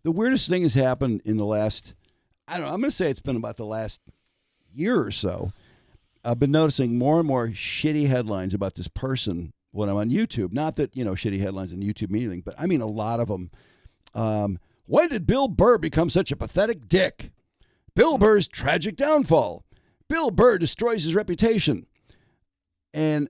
the weirdest thing has happened in the last, I don't know, I'm going to say it's been about the last year or so. I've been noticing more and more shitty headlines about this person when I'm on YouTube. Not that, shitty headlines on YouTube mean anything, but I mean a lot of them. When did Bill Burr become such a pathetic dick? Bill Burr's tragic downfall. Bill Burr destroys his reputation. And,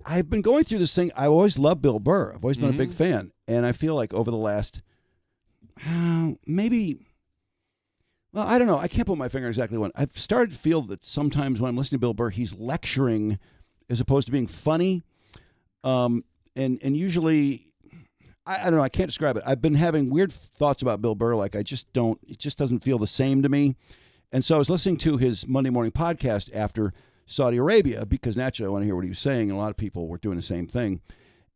I've been going through this thing. I always loved Bill Burr. I've always been a big fan. And I feel like over the last, maybe, well, I don't know. I can't put my finger on exactly when. I've started to feel that sometimes when I'm listening to Bill Burr, he's lecturing as opposed to being funny. And usually, I don't know. I can't describe it. I've been having weird thoughts about Bill Burr. Like, it just doesn't feel the same to me. And so I was listening to his Monday morning podcast after Saudi Arabia because naturally I want to hear what he was saying. And a lot of people were doing the same thing.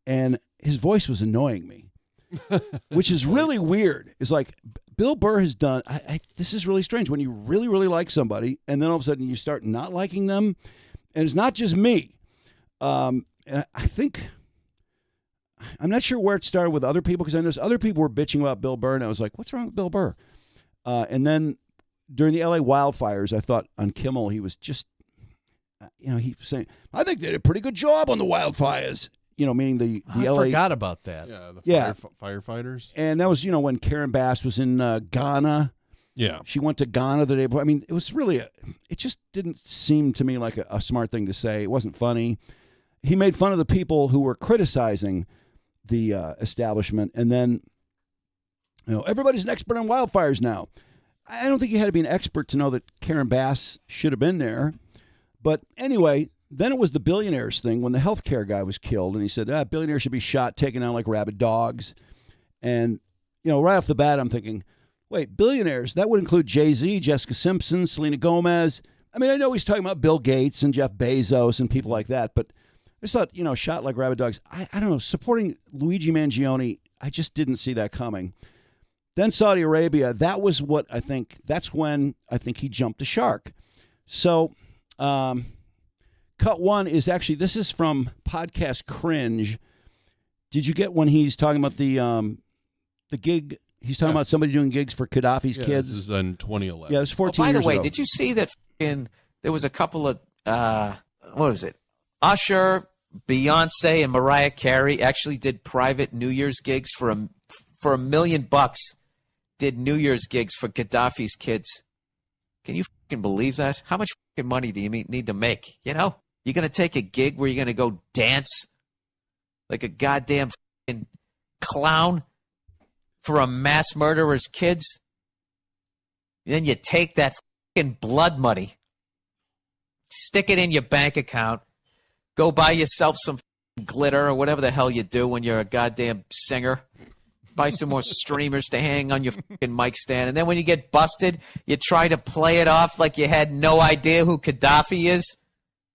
And his voice was annoying me, which is really weird. It's like Bill Burr has done, this is really strange when you really, really like somebody and then all of a sudden you start not liking them. And it's not just me. And I think, I'm not sure where it started with other people because I noticed other people were bitching about Bill Burr and I was like, what's wrong with Bill Burr? And then during the LA wildfires, I thought on Kimmel, he was just, he was saying, I think they did a pretty good job on the wildfires. Meaning the LA. I forgot about that. Yeah, the firefighters. And that was, when Karen Bass was in Ghana. Yeah. She went to Ghana the day before. I mean, it was really, it just didn't seem to me like a smart thing to say. It wasn't funny. He made fun of the people who were criticizing the establishment. And then, everybody's an expert on wildfires now. I don't think you had to be an expert to know that Karen Bass should have been there. But anyway, then it was the billionaires thing when the healthcare guy was killed. And he said, billionaires should be shot, taken down like rabid dogs. And, right off the bat, I'm thinking, wait, billionaires, that would include Jay-Z, Jessica Simpson, Selena Gomez. I mean, I know he's talking about Bill Gates and Jeff Bezos and people like that. But I just thought, shot like rabid dogs. I don't know, supporting Luigi Mangione, I just didn't see that coming. Then Saudi Arabia, that's when I think he jumped the shark. So, cut one is actually, this is from Podcast Cringe. Did you get when he's talking about the gig? He's talking about somebody doing gigs for Gaddafi's kids. This is in 2011. Yeah, it was 14 years ago. By the way, did you see that there was a couple of, what was it? Usher, Beyonce, and Mariah Carey actually did private New Year's gigs for $1 million. Did New Year's gigs for Gaddafi's kids. Can you fucking believe that? How much fucking money do you need to make? You're going to take a gig where you're going to go dance like a goddamn fucking clown for a mass murderer's kids? And then you take that fucking blood money, stick it in your bank account, go buy yourself some glitter or whatever the hell you do when you're a goddamn singer. Buy some more streamers to hang on your fucking mic stand. And then when you get busted, you try to play it off like you had no idea who Gaddafi is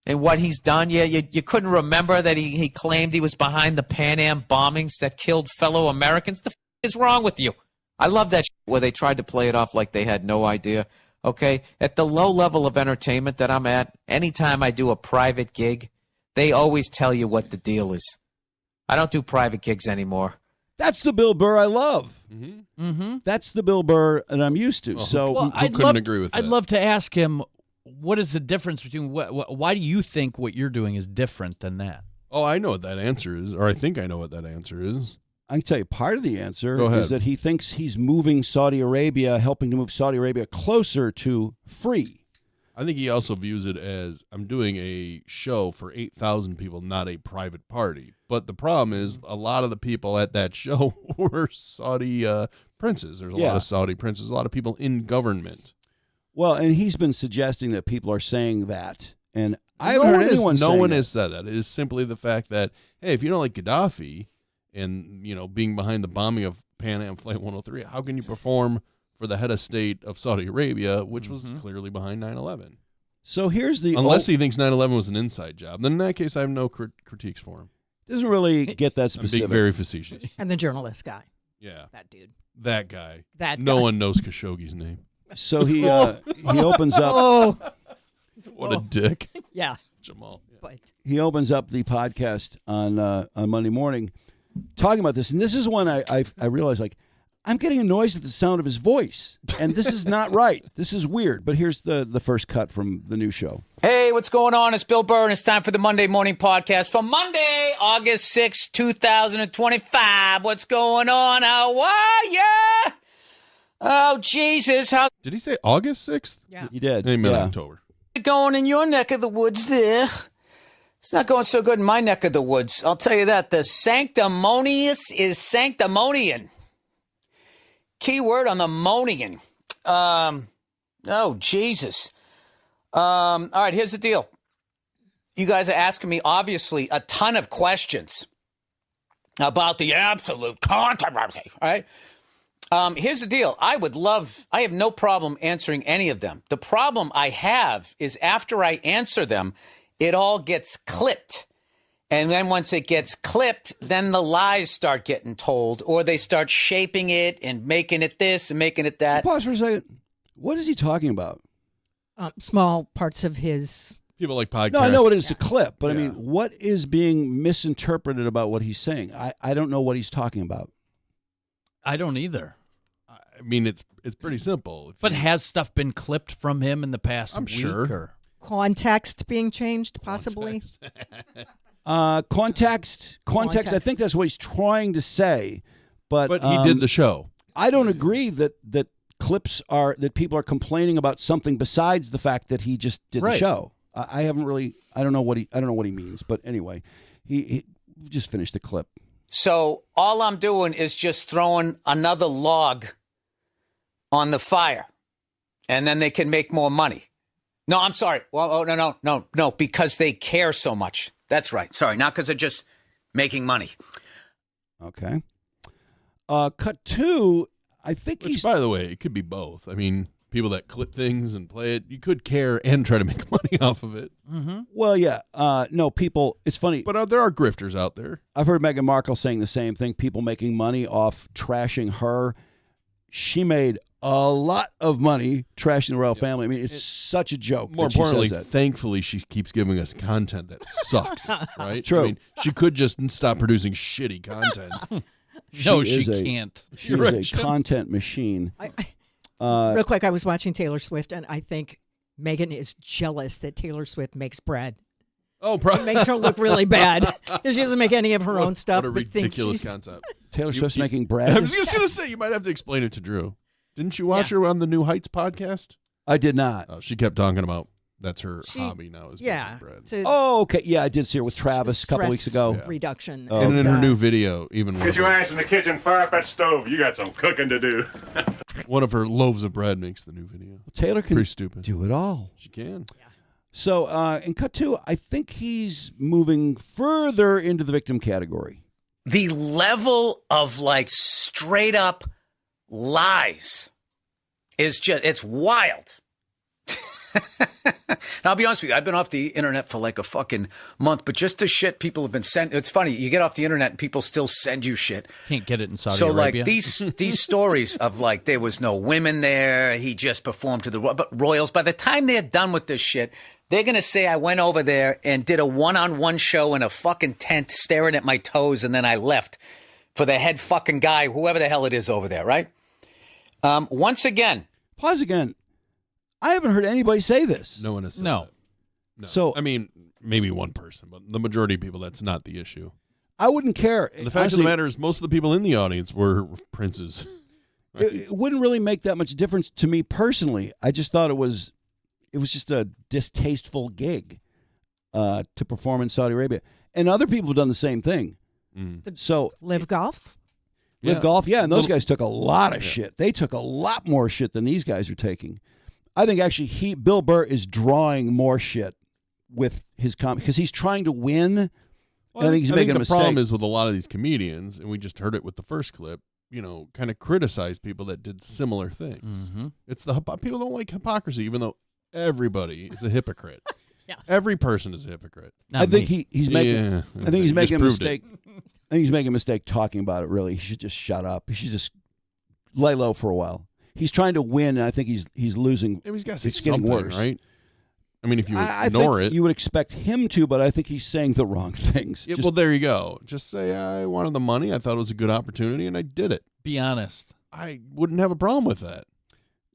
and what he's done. You couldn't remember that he claimed he was behind the Pan Am bombings that killed fellow Americans. The fuck is wrong with you? I love that shit where they tried to play it off like they had no idea. Okay? At the low level of entertainment that I'm at, anytime I do a private gig, they always tell you what the deal is. I don't do private gigs anymore. That's the Bill Burr I love. Mm-hmm. Mm-hmm. That's the Bill Burr that I'm used to. Who couldn't agree with that? I'd love to ask him, what is the difference between why do you think what you're doing is different than that? Oh, I know what that answer is, or I think I know what that answer is. I can tell you part of the answer is that he thinks he's moving Saudi Arabia, helping to move Saudi Arabia closer to free. I think he also views it as, I'm doing a show for 8,000 people, not a private party. But the problem is a lot of the people at that show were Saudi princes. There's a lot of Saudi princes, a lot of people in government. Well, and he's been suggesting that people are saying that. And I haven't heard anyone say that. No one has said that. It is simply the fact that, hey, if you don't like Gaddafi and, being behind the bombing of Pan Am Flight 103, how can you perform for the head of state of Saudi Arabia, which was clearly behind 9/11. So here's the... Unless he thinks 9/11 was an inside job. Then in that case, I have no critiques for him. Doesn't really get that specific. I'm being very facetious. And the journalist guy. Yeah. That dude. That guy. No one knows Khashoggi's name. So he opens up... What a dick. Yeah. Jamal. Yeah. But he opens up the podcast on Monday morning talking about this. And this is when I realized, like, I'm getting annoyed at the sound of his voice, and this is not right. This is weird. But here's the first cut from the new show. Hey, what's going on? It's Bill Burr, and it's time for the Monday Morning Podcast for Monday, August 6th, 2025. What's going on? How are ya? Oh, Jesus. How's Did he say August 6th? Yeah. He did. He meant Yeah. October. it going in your neck of the woods there? It's not going so good in my neck of the woods. I'll tell you that. The sanctimonious is sanctimonian. Key word on the monian. Oh, Jesus. All right, here's the deal. You guys are asking me, obviously, a ton of questions about the absolute controversy, all right? Here's the deal. I have no problem answering any of them. The problem I have is after I answer them, it all gets clipped. And then once it gets clipped, then the lies start getting told, or they start shaping it and making it this and making it that. Pause for a second. What is he talking about? Small parts of his. People like podcasts. No, I know it is a clip, but I Yeah. mean, what is being misinterpreted about what he's saying? I don't know what he's talking about. I don't either. I mean, it's pretty simple. But has stuff been clipped from him in the past I'm week? sure. Or? Context being changed, possibly. Context. I think that's what he's trying to say, but he did the show. I don't agree that clips are that people are complaining about something besides the fact that he just did the Right. show. I haven't really. I don't know what he means, but anyway, he just finished the clip. So all I'm doing is just throwing another log on the fire, and then they can make more money. No, I'm sorry. Well, oh, no, because they care so much. That's right. Sorry, not because they're just making money. Okay. Cut 2. I think Which, he's. by the way, it could be both. I mean, people that clip things and play it, you could care and try to make money off of it. Mm-hmm. Well, yeah. No, people. It's funny. But there are grifters out there. I've heard Meghan Markle saying the same thing. People making money off trashing her. She made a lot of money trashing the royal family. I mean, it's such a joke. More that she importantly, says that. thankfully, she keeps giving us content that sucks, right? True. I mean, she could just stop producing shitty content. No, She she is can't. She is a content machine. Real quick, I was watching Taylor Swift, and I think Megan is jealous that Taylor Swift makes bread. Oh, It makes her look really bad. She doesn't make any of her own stuff. What a but thinks ridiculous she's- concept. Taylor Swift's you- making bread. I was just going to say, you might have to explain it to Drew. Didn't you watch her on the New Heights podcast? I did not. Oh, she kept talking about that's her She- hobby now is Yeah. making bread. to Oh, okay. Yeah, I did see her with Travis a couple stress weeks ago. Yeah. Reduction. Oh, And in her uh, new video, even Get your ass in the kitchen, fire up that stove. You got some cooking to do. one of her loaves of bread makes the new video. Taylor can Pretty stupid. do it all. She can. So in cut 2, I think he's moving further into the victim category. The level of like straight up lies is just, it's wild. Now, I'll be honest with you. I've been off the internet for like a fucking month, but just the shit people have been sending. It's funny. You get off the internet and people still send you shit. Can't get it in Saudi So Arabia. like these stories of like there was no women there. He just performed to the royals. By the time they're done with this shit, they're going to say I went over there and did a one-on-one show in a fucking tent staring at my toes, and then I left for the head fucking guy, whoever the hell it is over there, right? Once again, Pause again. I haven't heard anybody say this. No one has said No. that. No. So- I mean, maybe one person, but the majority of people, that's not the issue. I wouldn't care. And the fact Honestly, of the matter is, most of the people in the audience were princes. it wouldn't really make that much difference to me personally. I just thought it was just a distasteful gig to perform in Saudi Arabia, and other people have done the same thing. So Live Golf. Live Golf, yeah, and those Little- guys took a lot of shit. They took a lot more shit than these guys are taking. I think actually Bill Burr is drawing more shit with his because he's trying to win. Well, I think he's making a the mistake. problem is with a lot of these comedians, and we just heard it with the first clip, kind of criticize people that did similar things. Mm-hmm. It's people don't like hypocrisy, even though everybody is a hypocrite. Yeah. Every person is a hypocrite. I think he's making. Yeah, I think he's you making a just proved mistake. I think he's making a mistake talking about it. Really, he should just shut up. He should just lay low for a while. He's trying to win, and I think he's losing. He's got to say It's getting something, worse. right? I mean, if you I ignore think it, you would expect him to, but I think he's saying the wrong things. Yeah, Just- well, there you go. Just say I wanted the money. I thought it was a good opportunity, and I did it. Be honest. I wouldn't have a problem with that.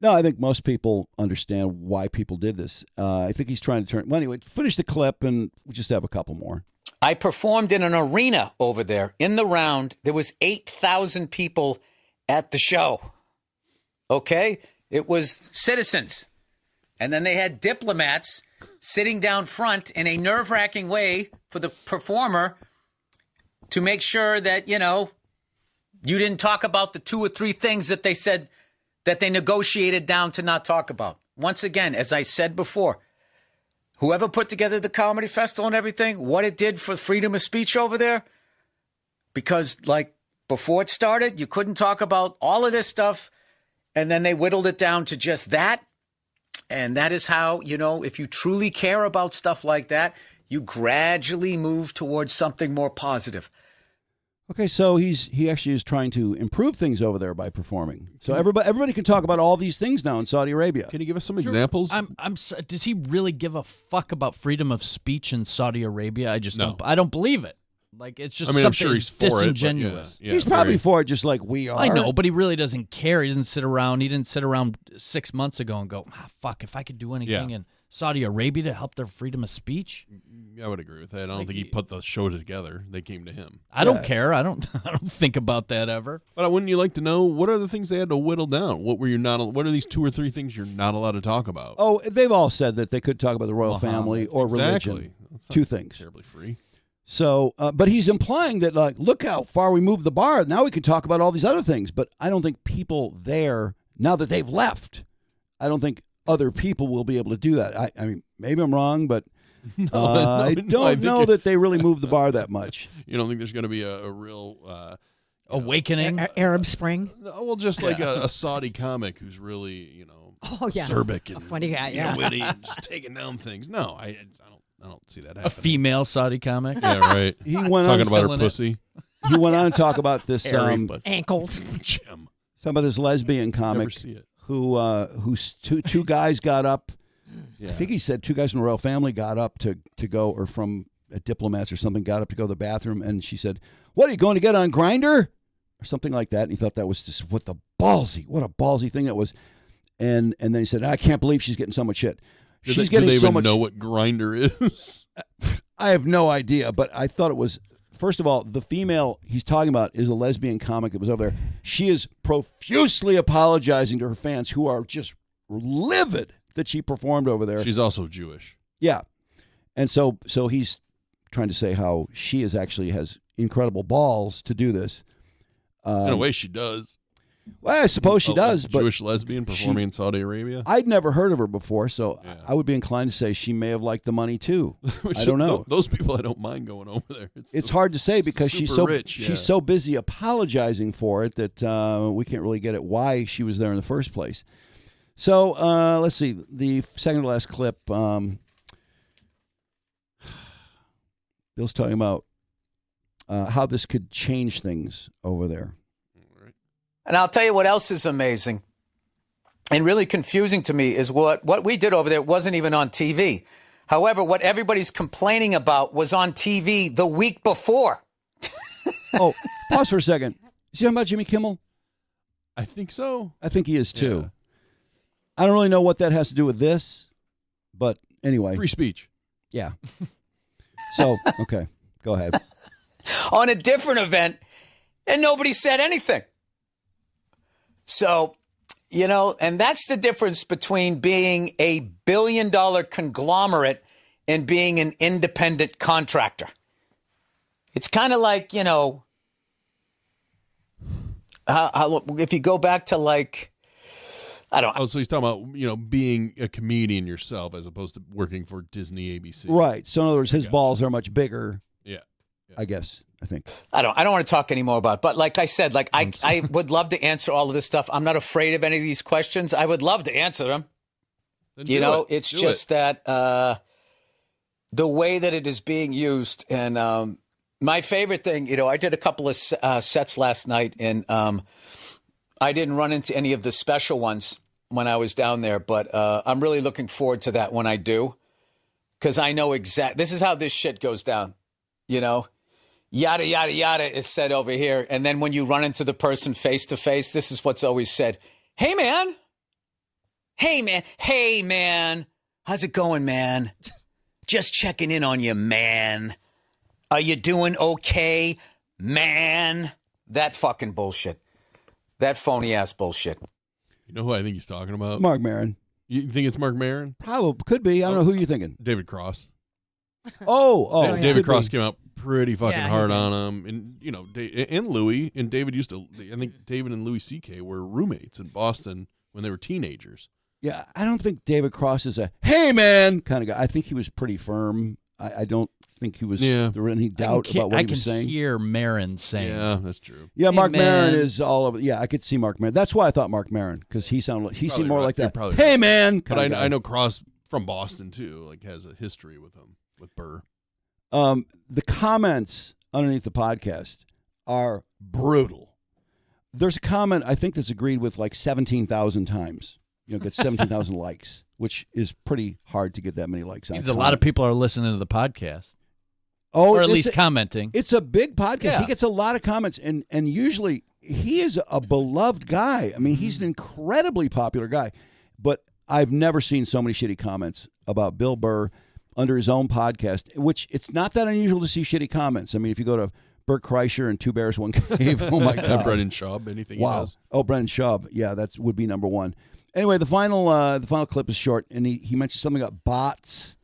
No, I think most people understand why people did this. I think he's trying to turn. Well, anyway, finish the clip, and we just have a couple more. I performed in an arena over there. In the round, there was 8,000 people at the show. Okay? It was citizens. And then they had diplomats sitting down front in a nerve-wracking way for the performer to make sure that, you didn't talk about the 2 or 3 things that they said that they negotiated down to not talk about. Once again, as I said before, whoever put together the comedy festival and everything, what it did for freedom of speech over there, because before it started, you couldn't talk about all of this stuff, and then they whittled it down to just that. And that is how, if you truly care about stuff like that, you gradually move towards something more positive. Okay, so he actually is trying to improve things over there by performing. So everybody can talk about all these things now in Saudi Arabia. Can you give us some examples? Does he really give a fuck about freedom of speech in Saudi Arabia? I just No. I don't believe it. It's just I'm something sure he's for disingenuous. it. But yeah, He's probably for it just like we are. I know, but he really doesn't care. He doesn't sit around. He didn't sit around 6 months ago and go, fuck, if I could do anything in Saudi Arabia to help their freedom of speech. I would agree with that. I don't think he put the show together. They came to him. I don't care. I don't think about that ever. But wouldn't you like to know what are the things they had to whittle down? What are these 2 or 3 things you're not allowed to talk about? Oh, they've all said that they could talk about the royal family or religion. That's not 2 things. Terribly free. So, but he's implying that, look how far we moved the bar. Now we can talk about all these other things. But I don't think people there, now that they've left, I don't think other people will be able to do that. I mean, maybe I'm wrong, but I don't know that they really moved the bar that much. You don't think there's going to be a real awakening? Arab Spring? Well, just like a Saudi comic who's really, acerbic and a funny guy, witty and just taking down things. No, I don't see that happening. A female Saudi comic? Yeah, right. He went talking on about her pussy. He went on to talk about this ankles. Jim. Talking about this lesbian comic Never see it. who's two guys got up. Yeah. I think he said 2 guys from the royal family got up to go, or from diplomats or something, got up to go to the bathroom, and she said, "What are you going to get on Grindr?" or something like that. And he thought that was just what a ballsy thing that was. And then he said, "I can't believe she's getting so much shit." She's getting do they so even much. know what Grindr is? I have no idea, but I thought it was. First of all, the female he's talking about is a lesbian comic that was over there. She is profusely apologizing to her fans who are just livid that she performed over there. She's also Jewish. Yeah. And so he's trying to say how she has incredible balls to do this. In a way, she does. Well, I suppose she does. But Jewish lesbian performing in Saudi Arabia. I'd never heard of her before, so Yeah. I would be inclined to say she may have liked the money too. I don't know. Those people, I don't mind going over there. It's hard to say because she's super so rich, yeah. she's so busy apologizing for it that we can't really get at why she was there in the first place. So let's see the second to last clip. Bill's talking about how this could change things over there. And I'll tell you what else is amazing and really confusing to me is what we did over there wasn't even on TV. However, what everybody's complaining about was on TV the week before. Oh, pause for a second. Is he talking about Jimmy Kimmel? I think so. I think he is too. Yeah. I don't really know what that has to do with this, but anyway. Free speech. Yeah. So, okay, go ahead. On a different event, and nobody said anything. So, and that's the difference between being a billion-dollar conglomerate and being an independent contractor. It's kind of like, if you go back to so he's talking about, being a comedian yourself as opposed to working for Disney, ABC. Right. So in other words, his balls are much bigger. Yeah. I guess. I think. I don't want to talk anymore about it. But like I said, I would love to answer all of this stuff. I'm not afraid of any of these questions. I would love to answer them. It's just that the way that it is being used. And my favorite thing, I did a couple of sets last night, and I didn't run into any of the special ones when I was down there. But I'm really looking forward to that when I do, because I know this is how this shit goes down, yada, yada, yada is said over here. And then when you run into the person face to face, this is what's always said. Hey, man. Hey, man. Hey, man. How's it going, man? Just checking in on you, man. Are you doing okay, man? That fucking bullshit. That phony-ass bullshit. You know who I think he's talking about? Mark Maron. You think it's Mark Maron? Probably. Could be. I don't know who you're thinking. David Cross. Could David Cross be. came out pretty fucking Yeah, hard he did. on him. And, you know, and Louis. And David used to, I think David and Louis C.K. were roommates in Boston when they were teenagers. Yeah, I don't think David Cross is a hey man kind of guy. I think he was pretty firm. I don't think he was there was any doubt about what he was saying. I can hear Marin saying. Yeah, that's true. Yeah, Hey, Mark Maron man. is all over. Yeah, I could see Mark Maron. That's why I thought Mark Maron, because he seemed Probably more right. like You're that. probably Hey right. man, But kind of guy. I know Cross from Boston, too, like has a history with him, with Burr. The comments underneath the podcast are brutal. There's a comment I think that's agreed with like 17,000 times. Gets 17,000 likes, which is pretty hard to get that many likes on. Means a lot of people are listening to the podcast. Oh, Or at it's least commenting. It's a big podcast. Yeah. He gets a lot of comments, and usually he is a beloved guy. I mean, he's an incredibly popular guy. But I've never seen so many shitty comments about Bill Burr under his own podcast, which it's not that unusual to see shitty comments. I mean, if you go to Bert Kreischer and Two Bears, One Cave, oh my God. Brendan Schaub, anything he Wow. does. Oh, Brendan Schaub. Yeah, that would be number one. Anyway, the final clip is short, and he mentioned something about bots,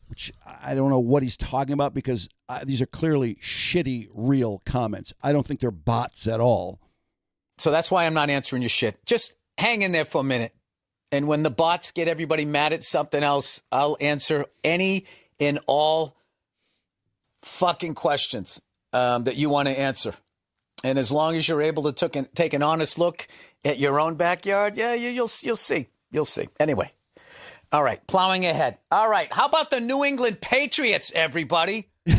which I don't know what he's talking about, because these are clearly shitty, real comments. I don't think they're bots at all. So that's why I'm not answering your shit. Just hang in there for a minute. And when the bots get everybody mad at something else, I'll answer any and all fucking questions that you want to answer. And as long as you're able to take an honest look at your own backyard, yeah, you'll see. You'll see. Anyway. All right, plowing ahead. All right, how about the New England Patriots, everybody? I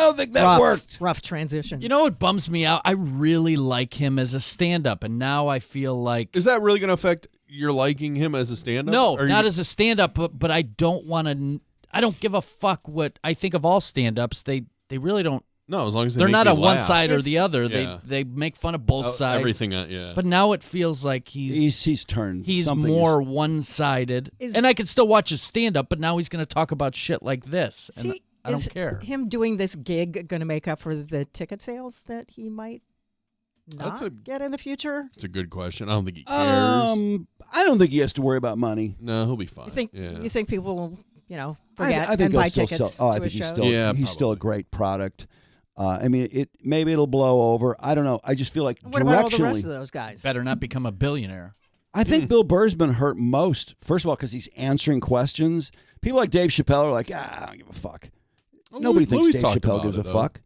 don't think that worked. Rough transition. You know what bums me out? I really like him as a stand-up, and now I feel like... Is that really going to affect your liking him as a stand-up? No, Or not you- as a stand-up, but I don't want to... I don't give a fuck what I think of all stand-ups. They really don't... No, as long as They're make not me a one laugh. side or the other. Yeah. They make fun of both sides. Everything, yeah. But now it feels like He's turned. he's Something more is- one-sided. And I can still watch his stand-up, but now he's going to talk about shit like this. And See, I don't is care. him doing this gig going to make up for the ticket sales that he might That's not get in the future? It's a good question. I don't think he cares. I don't think he has to worry about money. No, he'll be fine. You think people will, forget I think and he'll buy still tickets sell. Oh, I to think his he's shows? still. Yeah, he's still a probably. great product. I mean, maybe it'll blow over. I don't know. I just feel like What about all the directionally, rest of those guys? Better not become a billionaire. I think Bill Burr's been hurt most. First of all, because he's answering questions. People like Dave Chappelle are like, I don't give a fuck. Well, Nobody Louis thinks Dave talked Chappelle about gives a it, though. fuck.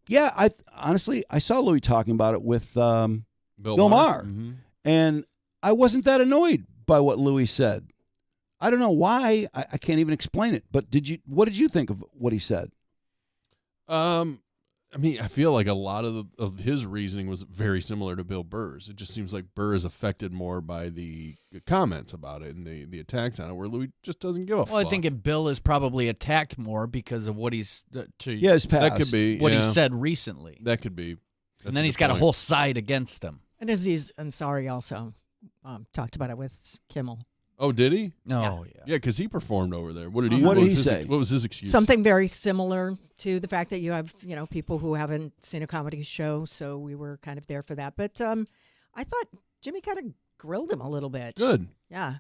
Yeah, I honestly saw Louis talking about it with Bill Maher, Mhm. and I wasn't that annoyed by what Louis said. I don't know why. I can't even explain it. But what did you think of what he said? I mean, I feel like a lot of his reasoning was very similar to Bill Burr's. It just seems like Burr is affected more by the comments about it and the attacks on it, where Louis just doesn't give a fuck. Well, I think Bill is probably attacked more because of what he's His past. that could be what yeah. he said recently, That could be. That's and then a he's good got a point. whole side against him. And Aziz Ansari also talked about it with Kimmel. Oh, did he? No, Yeah, because he performed over there. What did he? What did was he his- say? What was his excuse? Something very similar to the fact that you have, people who haven't seen a comedy show, so we were kind of there for that. But I thought Jimmy kind of grilled him a little bit. Good. Yeah.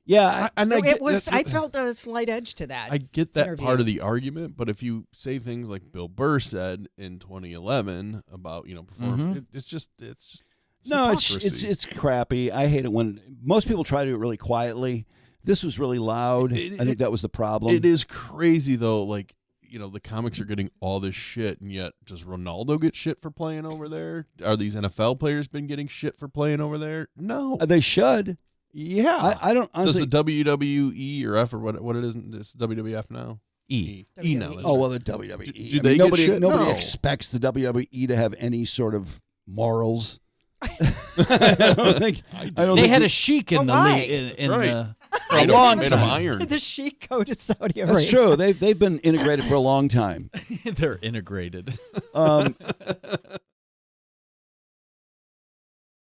Yeah, And I felt a slight edge to that. I get that interview. part of the argument, but if you say things like Bill Burr said in 2011 about performing, it's no, it's hypocrisy. crappy. I hate it when most people try to do it really quietly. This was really loud. I think that was the problem. It is crazy though. Like the comics are getting all this shit, and yet does Ronaldo get shit for playing over there? Are these NFL players been getting shit for playing over there? No. They should. Yeah. I don't honestly. Does the WWE or F or what it is? It's WWF now. E. now. that's Oh right. well, the WWE. Do they get nobody shit? nobody No. expects the WWE to have any sort of morals. I don't think. I don't They think had that- a sheik in the why? league. In That's right. the, for a long made of time. iron. The sheik go to Saudi Arabia. That's true. They've been integrated for a long time. They're integrated.